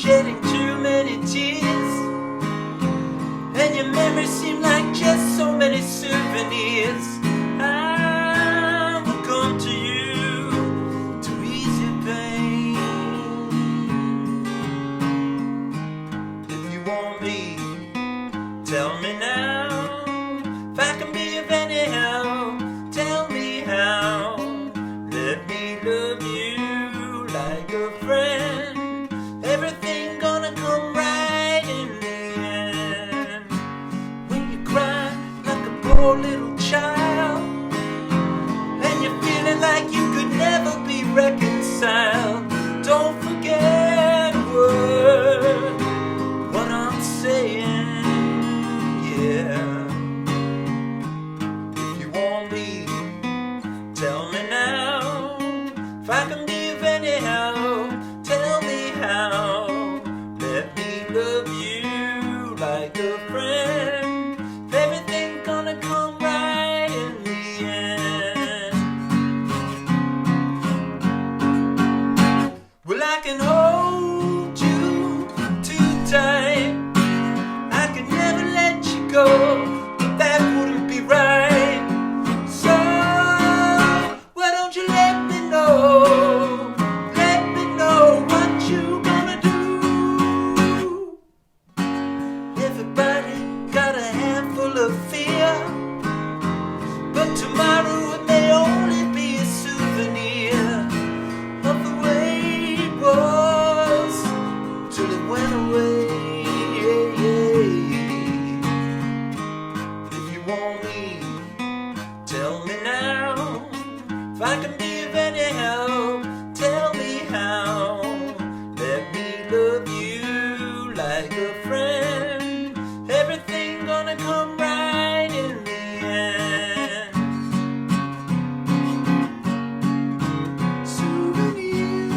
shedding too many tears, and your memories seem like just so many souvenirs. I will come to you to ease your pain. If you want me, tell me now. If I can be of any help, tell me how. Let me love you like a friend. Everything gonna come right in the end. When you cry like a poor little child, and you're feeling like you could never be reconciled, don't forget a word, what I'm saying, yeah. If you want me, tell me now. If I can be of any help, tell me how. Let me love you like a friend. Everything gonna come right in the end. Well, I can hold you too tight. I can never let you go, but that wouldn't be right. So why don't you let me know? Let me know what you gonna do. Everybody got a handful of fear, but tomorrow it may only be a souvenir of the way it was till it went away. If you want me, tell me now. If I can be of any help, tell me how. Let me love you like a friend. Everything gonna come right in the end. Souvenir,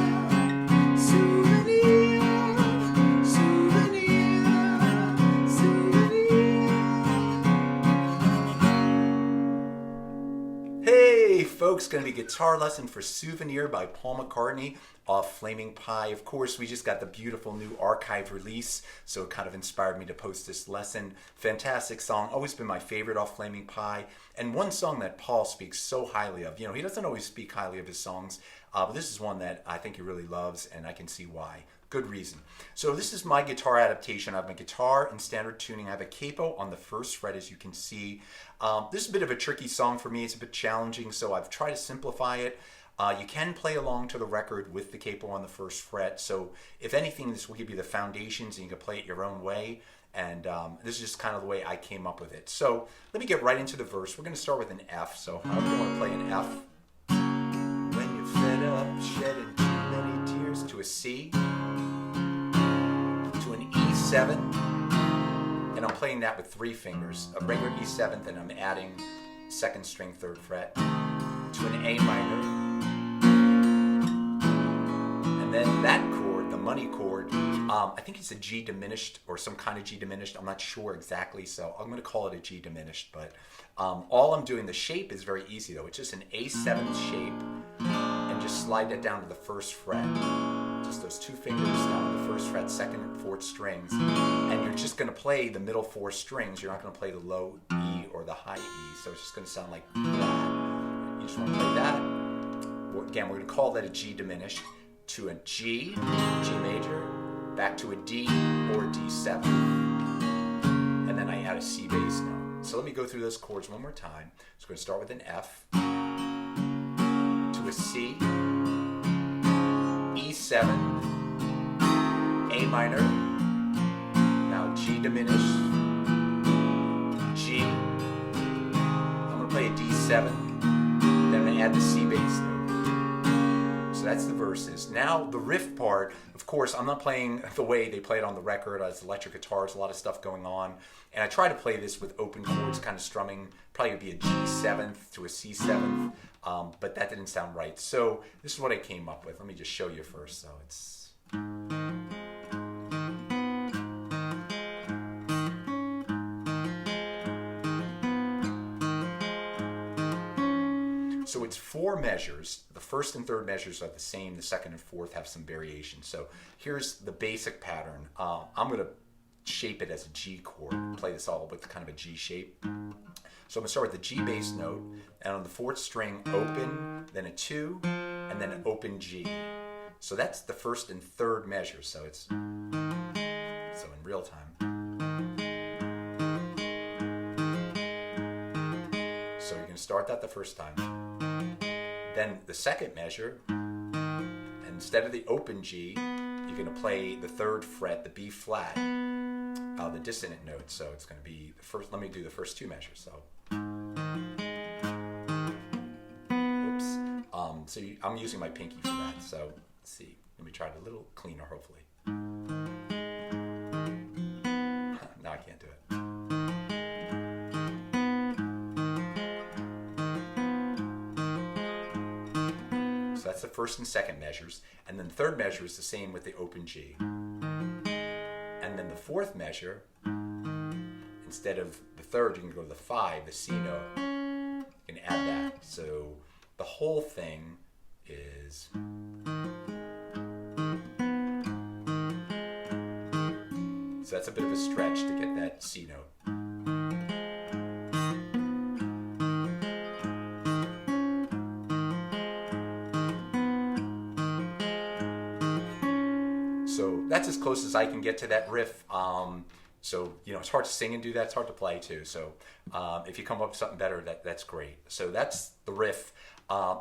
souvenir, souvenir, souvenir. Hey folks, gonna be guitar lesson for Souvenir by Paul McCartney off Flaming Pie. Of course, we just got the beautiful new archive release, so it kind of inspired me to post this lesson. Fantastic song, always been my favorite off Flaming Pie, and one song that Paul speaks so highly of. You know, he doesn't always speak highly of his songs, but this is one that I think he really loves, and I can see why. Good reason. So this is my guitar adaptation. I have my guitar in standard tuning. I have a capo on the first fret, as you can see. This is a bit of a tricky song for me. It's a bit challenging, so I've tried to simplify it. You can play along to the record with the capo on the first fret. So if anything, this will give you the foundations and you can play it your own way. And this is just kind of the way I came up with it. So let me get right into the verse. We're going to start with an F. So however you want to play an F. When you're fed up, shedding too many tears, to a C, to an E7, and I'm playing that with 3 fingers, a regular E7th, and I'm adding second string, 3rd fret, to an A minor, and then that chord, the money chord, I think it's a G diminished or some kind of G diminished, I'm not sure exactly, so I'm going to call it a G diminished, but all I'm doing, the shape is very easy though, it's just an A7th shape, and just slide that down to the 1st fret. Just those 2 fingers down on the 1st fret, 2nd and 4th strings, and you're just going to play the middle 4 strings. You're not going to play the low E or the high E, so it's just going to sound like that. You just want to play that. Again, we're going to call that a G diminished, to a G, G major, back to a D or a D7, and then I add a C bass note. So let me go through those chords one more time. So we're going to start with an F, to a C, E7, A minor, now G diminished, G, I'm going to play a D7, then I'm going to add the C bass note. So that's the verses. Now the riff part, of course, I'm not playing the way they play it on the record. It's electric guitars, a lot of stuff going on. And I try to play this with open chords, kind of strumming, probably would be a G7th to a C7th, but that didn't sound right. So this is what I came up with. Let me just show you first. So it's... So it's 4 measures. The first and third measures are the same. The second and fourth have some variation. So here's the basic pattern. I'm going to shape it as a G chord, play this all with kind of a G shape. So I'm going to start with the G bass note, and on the fourth string, open, then a 2, and then an open G. So that's the first and third measure. So it's in real time. So you're going to start that the first time. Then the second measure, instead of the open G, you're going to play the third fret, the B flat, the dissonant note. So it's going to be the first. Let me do the first two measures. So, oops. I'm using my pinky for that. So let's see. Let me try it a little cleaner, hopefully. No, I can't do it. So that's the first and second measures. And then the third measure is the same with the open G. And then the fourth measure, instead of the third, you can go to the 5, the C note. You can add that. So the whole thing is... So that's a bit of a stretch to get that C note. So that's as close as I can get to that riff. So, it's hard to sing and do that. It's hard to play too. So if you come up with something better, that's great. So that's the riff.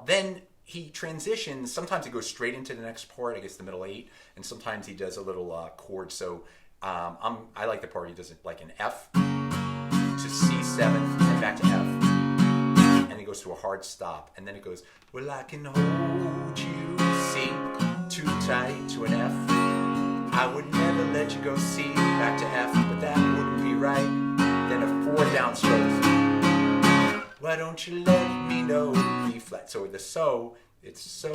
Then he transitions. Sometimes he goes straight into the next part, I guess the middle 8, and sometimes he does a little chord. So I like the part he does it like an F to C7 and back to F, and he goes to a hard stop, and then it goes, well, I can hold you, C, too tight to an F. I would never let you go C back to F, but that wouldn't be right. Then a 4 downstroke. Why don't you let me know B flat? So the so, it's so.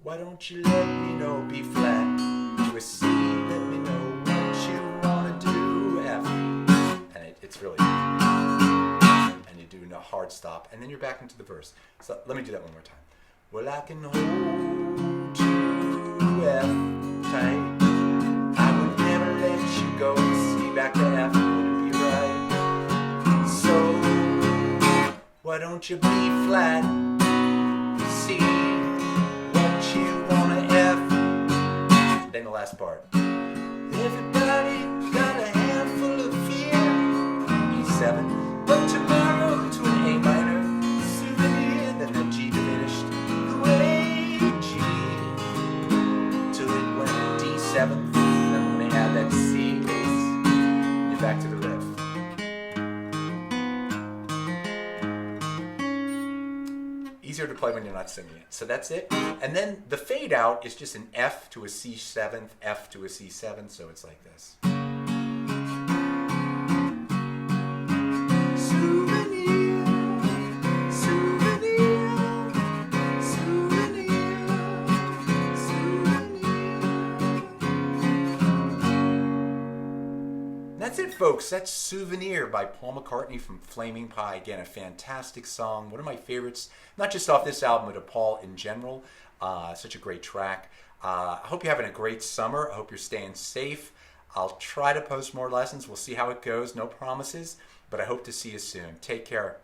Why don't you let me know B flat to a C? Let me know what you wanna do F. And it's really. And you do a hard stop, and then you're back into the verse. So let me do that one more time. Well, I can hold you F tight. I would never let you go C back to F. Wouldn't be right. So why don't you B flat C? Won't you wanna F? Then the last part. Everybody got a handful of fear. E7, but tomorrow to an A minor. Souvenir, then the G diminished. The way G till it went D7. Then when they add that C bass, you're back to the riff. Easier to play when you're not singing it. So that's it. And then the fade out is just an F to a C7, F to a C7, so it's like this. Souvenir, souvenir, souvenir, souvenir. That's it, folks. That's Souvenir by Paul McCartney from Flaming Pie. Again, a fantastic song. One of my favorites, not just off this album, but of Paul in general. Such a great track. I hope you're having a great summer. I hope you're staying safe. I'll try to post more lessons. We'll see how it goes. No promises, but I hope to see you soon. Take care.